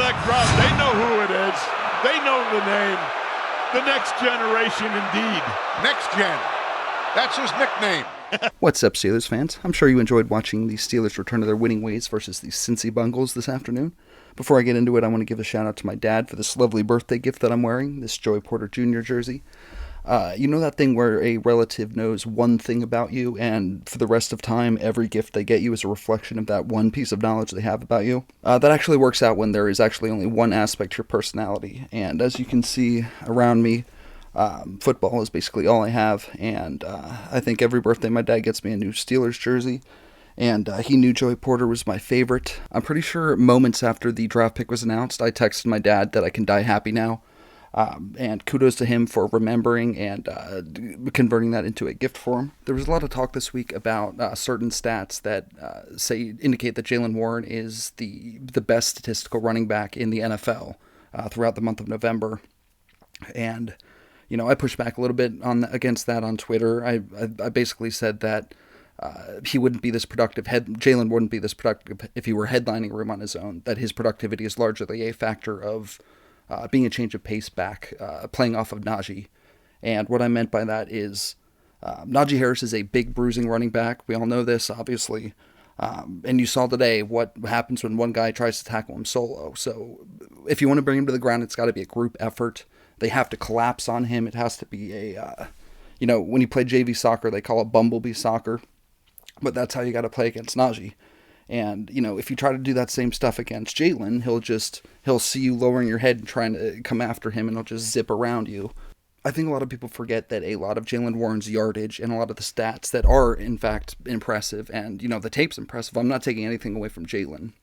that crowd. They know who it is. They know the name. The next generation, indeed. Next gen. That's his nickname. What's up, Steelers fans? I'm sure you enjoyed watching the Steelers return to their winning ways versus the Cincy Bengals this afternoon. Before I get into it, I want to give a shout out to my dad for this lovely birthday gift that I'm wearing, this Joey Porter Jr. jersey. You know that thing where a relative knows one thing about you, and for the rest of time, every gift they get you is a reflection of that one piece of knowledge they have about you? That actually works out when there is actually only one aspect to your personality, and as you can see around me, football is basically all I have, and I think every birthday my dad gets me a new Steelers jersey, and he knew Joey Porter was my favorite. I'm pretty sure moments after the draft pick was announced, I texted my dad that I can die happy now. And kudos to him for remembering and converting that into a gift for him. There was a lot of talk this week about certain stats that indicate that Jaylen Warren is the best statistical running back in the NFL throughout the month of November. And, you know, I pushed back a little bit against that on Twitter. I basically said that he wouldn't be this productive. Jaylen wouldn't be this productive if he were headlining a room on his own. That his productivity is largely a factor of being a change of pace back, playing off of Najee. And what I meant by that is Najee Harris is a big bruising running back. We all know this, obviously. And you saw today what happens when one guy tries to tackle him solo. So if you want to bring him to the ground, it's got to be a group effort. They have to collapse on him. It has to be when you play JV soccer, they call it bumblebee soccer. But that's how you got to play against Najee. And, you know, if you try to do that same stuff against Jaylen, he'll see you lowering your head and trying to come after him, and he'll just zip around you. I think a lot of people forget that a lot of Jaylen Warren's yardage and a lot of the stats that are, in fact, impressive, and, you know, the tape's impressive. I'm not taking anything away from Jaylen.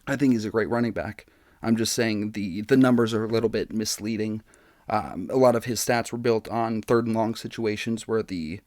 I think he's a great running back. I'm just saying the numbers are a little bit misleading. A lot of his stats were built on third and long situations where the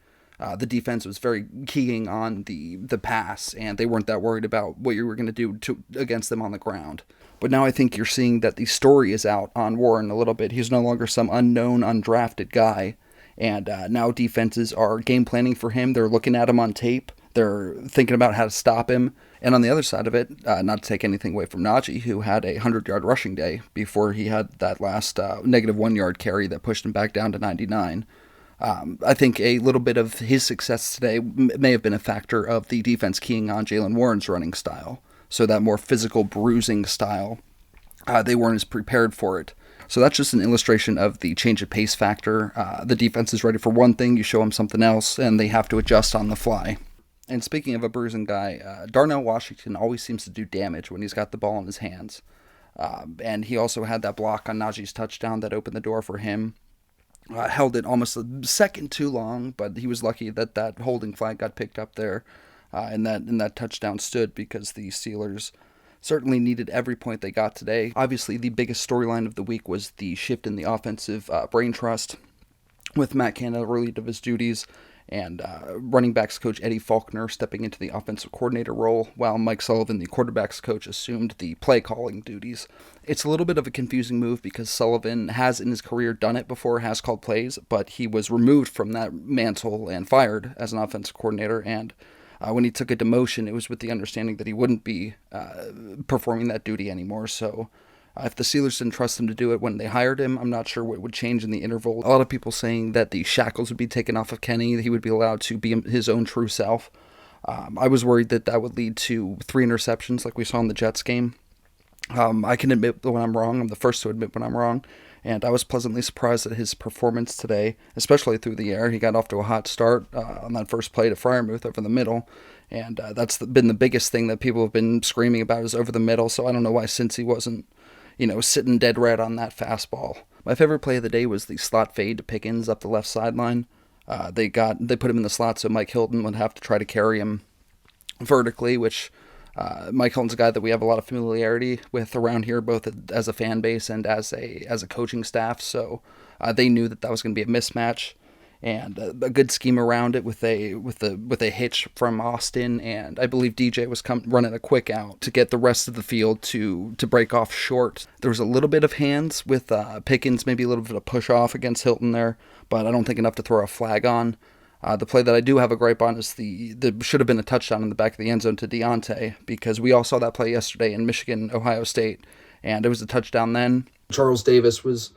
defense was very keying on the pass, and they weren't that worried about what you were going to do against them on the ground. But now I think you're seeing that the story is out on Warren a little bit. He's no longer some unknown, undrafted guy, and now defenses are game planning for him. They're looking at him on tape. They're thinking about how to stop him. And on the other side of it, not to take anything away from Najee, who had a 100-yard rushing day before he had that last negative 1-yard carry that pushed him back down to 99. I think a little bit of his success today may have been a factor of the defense keying on Jaylen Warren's running style. So that more physical bruising style, they weren't as prepared for it. So that's just an illustration of the change of pace factor. The defense is ready for one thing, you show them something else, and they have to adjust on the fly. And speaking of a bruising guy, Darnell Washington always seems to do damage when he's got the ball in his hands. And he also had that block on Najee's touchdown that opened the door for him. Held it almost a second too long, but he was lucky that holding flag got picked up there, and that touchdown stood because the Steelers certainly needed every point they got today. Obviously, the biggest storyline of the week was the shift in the offensive brain trust, with Matt Canada relieved of his duties, and running backs coach Eddie Faulkner stepping into the offensive coordinator role, while Mike Sullivan, the quarterbacks coach, assumed the play calling duties. It's a little bit of a confusing move because Sullivan has in his career done it before, has called plays, but he was removed from that mantle and fired as an offensive coordinator, and when he took a demotion, it was with the understanding that he wouldn't be performing that duty anymore. So if the Steelers didn't trust him to do it when they hired him, I'm not sure what would change in the interval. A lot of people saying that the shackles would be taken off of Kenny, that he would be allowed to be his own true self. I was worried that would lead to 3 interceptions like we saw in the Jets game. I can admit when I'm wrong. I'm the first to admit when I'm wrong. And I was pleasantly surprised at his performance today, especially through the air. He got off to a hot start on that first play to Freiermuth over the middle. And that's been the biggest thing that people have been screaming about is over the middle. So I don't know why Cincy wasn't, sitting dead red on that fastball. My favorite play of the day was the slot fade to Pickens up the left sideline. They put him in the slot so Mike Hilton would have to try to carry him vertically, which Mike Hilton's a guy that we have a lot of familiarity with around here, both as a fan base and as a coaching staff. So they knew that was going to be a mismatch, and a good scheme around it with a hitch from Austin, and I believe DJ was running a quick out to get the rest of the field to break off short. There was a little bit of hands with Pickens, maybe a little bit of push off against Hilton there, but I don't think enough to throw a flag on. The play that I do have a gripe on is there should have been a touchdown in the back of the end zone to Deontay, because we all saw that play yesterday in Michigan, Ohio State, and it was a touchdown then. Charles Davis was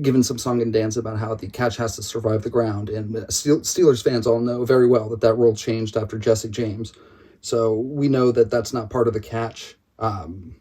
given some song and dance about how the catch has to survive the ground, and Steelers fans all know very well that rule changed after Jesse James. So we know that that's not part of the catch. In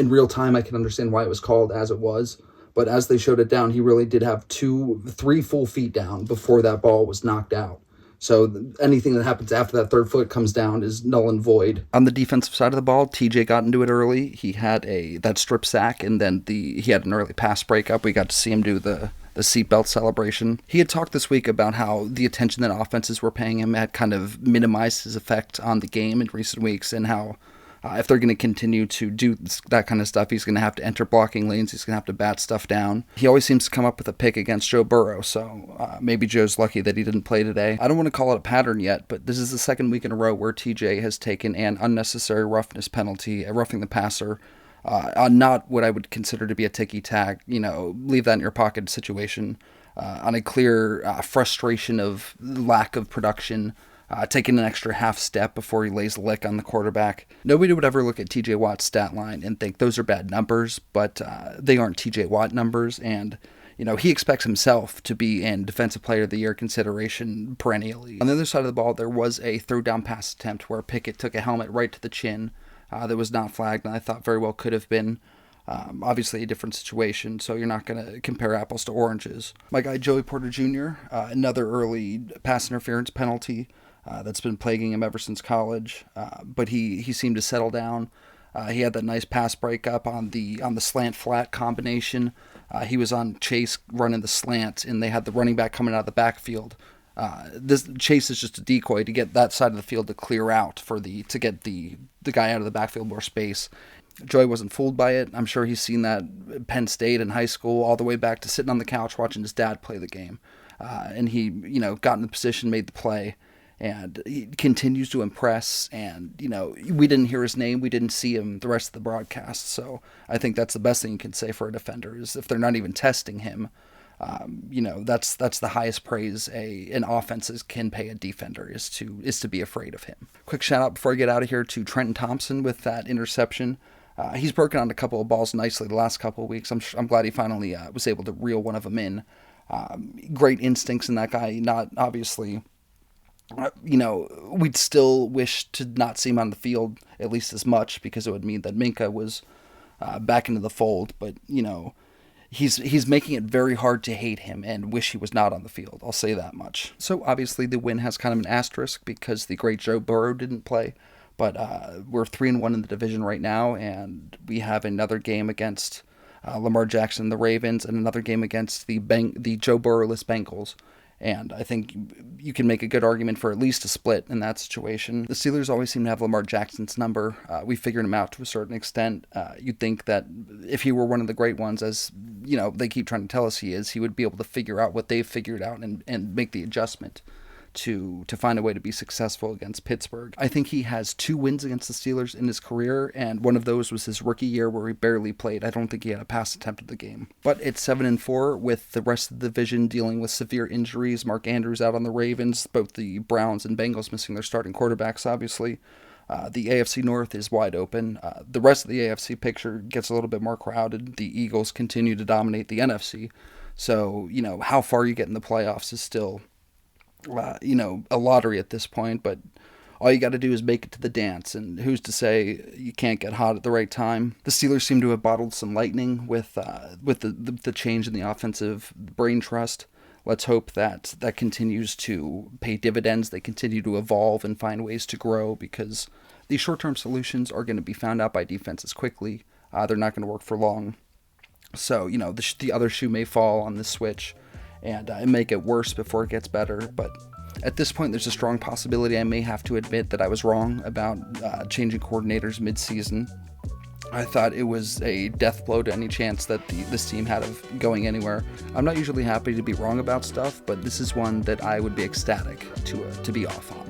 real time, I can understand why it was called as it was, but as they showed it down, he really did have 3 full feet down before that ball was knocked out. So anything that happens after that third foot comes down is null and void. On the defensive side of the ball, TJ got into it early. He had that strip sack, and then he had an early pass breakup. We got to see him do the seatbelt celebration. He had talked this week about how the attention that offenses were paying him had kind of minimized his effect on the game in recent weeks, and how if they're going to continue to do that kind of stuff, he's going to have to enter blocking lanes. He's going to have to bat stuff down. He always seems to come up with a pick against Joe Burrow, so maybe Joe's lucky that he didn't play today. I don't want to call it a pattern yet, but this is the second week in a row where TJ has taken an unnecessary roughness penalty, roughing the passer, on not what I would consider to be a ticky-tack, leave that in your pocket situation, on a clear frustration of lack of production, taking an extra half step before he lays a lick on the quarterback. Nobody would ever look at TJ Watt's stat line and think those are bad numbers, but they aren't TJ Watt numbers, and he expects himself to be in Defensive Player of the Year consideration perennially. On the other side of the ball, there was a third down pass attempt where Pickett took a helmet right to the chin that was not flagged, and I thought very well could have been. Obviously a different situation, so you're not going to compare apples to oranges. My guy Joey Porter Jr., another early pass interference penalty that's been plaguing him ever since college, but he seemed to settle down. He had that nice pass breakup on the slant flat combination. He was on Chase running the slant, and they had the running back coming out of the backfield. This Chase is just a decoy to get that side of the field to clear out to get the guy out of the backfield more space. Joey wasn't fooled by it. I'm sure he's seen that at Penn State in high school, all the way back to sitting on the couch watching his dad play the game. And he, got in the position, made the play, and he continues to impress. And, we didn't hear his name. We didn't see him the rest of the broadcast. So I think that's the best thing you can say for a defender, is if they're not even testing him, that's the highest praise an offense can pay a defender, is to be afraid of him. Quick shout out before I get out of here to Trenton Thompson with that interception. He's broken on a couple of balls nicely the last couple of weeks. I'm glad he finally was able to reel one of them in. Great instincts in that guy. Not obviously, we'd still wish to not see him on the field at least as much, because it would mean that Minka was back into the fold. But he's making it very hard to hate him and wish he was not on the field. I'll say that much. So obviously the win has kind of an asterisk because the great Joe Burrow didn't play. But we're 3-1 in the division right now, and we have another game against Lamar Jackson, the Ravens, and another game against the Joe Burrow-less Bengals. And I think you can make a good argument for at least a split in that situation. The Steelers always seem to have Lamar Jackson's number. We figured him out to a certain extent. You'd think that if he were one of the great ones, as they keep trying to tell us he is, he would be able to figure out what they've figured out and make the adjustment to find a way to be successful against Pittsburgh. I think he has 2 wins against the Steelers in his career, and one of those was his rookie year where he barely played. I don't think he had a pass attempt at the game. But it's 7-4 with the rest of the division dealing with severe injuries. Mark Andrews out on the Ravens, both the Browns and Bengals missing their starting quarterbacks, obviously. The AFC North is wide open. The rest of the AFC picture gets a little bit more crowded. The Eagles continue to dominate the NFC. So, how far you get in the playoffs is still a lottery at this point, but all you got to do is make it to the dance, and who's to say you can't get hot at the right time. The Steelers seem to have bottled some lightning with the change in the offensive brain trust. Let's hope that continues to pay dividends. They continue to evolve and find ways to grow, because these short-term solutions are going to be found out by defenses quickly. They're not going to work for long. So, the other shoe may fall on this switch and make it worse before it gets better. But at this point, there's a strong possibility I may have to admit that I was wrong about changing coordinators mid-season. I thought it was a death blow to any chance that this team had of going anywhere. I'm not usually happy to be wrong about stuff, but this is one that I would be ecstatic to be off on.